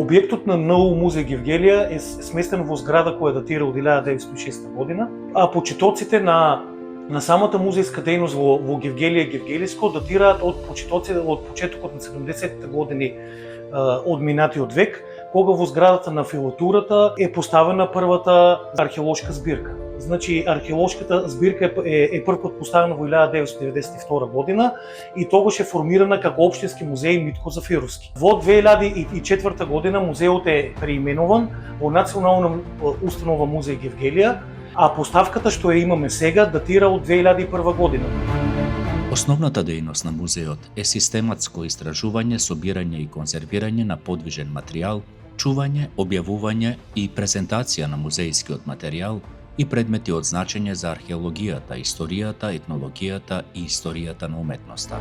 Објектот на НУ Музеј Гевгелија е сместен во зграда која датира од 1906 година, а почетоците на самата музејска дејност во Гевгелија и Гевгелиско датираат од почетокот на 70-те години од минатиот век, кога во зградата на филатурата е поставена првата археолошка збирка. Значи, археолошката збирка е првпат поставена во 1992 година и тогаш е формирана како Општински музеј Митко Зафировски. Во 2004 година музеот е преименуван во Национална установа Музеј Гевгелија, а поставката што ја имаме сега датира од 2001 година. Основната дејност на музеот е систематско истражување, собирање и конзервирање на подвижен материјал, чување, објавување и презентација на музејскиот материјал и предмети од значење за археологијата, историјата, етнологијата и историјата на уметноста.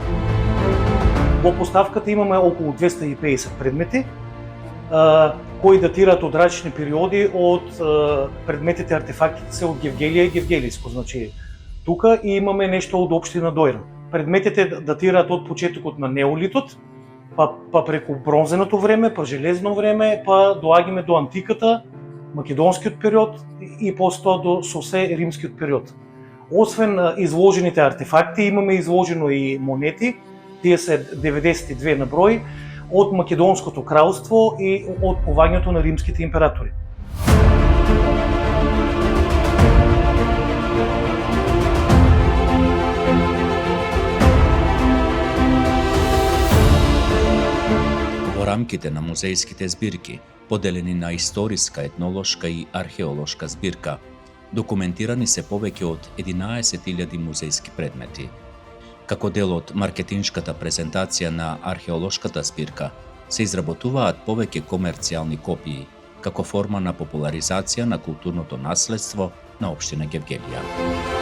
Во поставката имаме околу 250 предмети, кои датираат од различни периоди од предметите, артефактите се од Гевгелија и Гевгелиско. Значи, тука имаме нешто од општина Дојран. Предметите датираат од почетокот на неолитот, па преку бронзеното време, па железно време, па доаѓаме до антиката, македонскиот период и постоа до сосе римскиот период. Освен изложените артефакти, имаме изложено и монети, тие се 92 на број, од Македонското кралство и од поваѓањето на римските императори. Во рамките на музејските збирки, поделени на историска, етнолошка и археолошка збирка, документирани се повеќе од 11.000 музејски предмети. Како дел од маркетиншката презентација на археолошката збирка, се изработуваат повеќе комерцијални копии, како форма на популаризација на културното наследство на општина Гевгелија.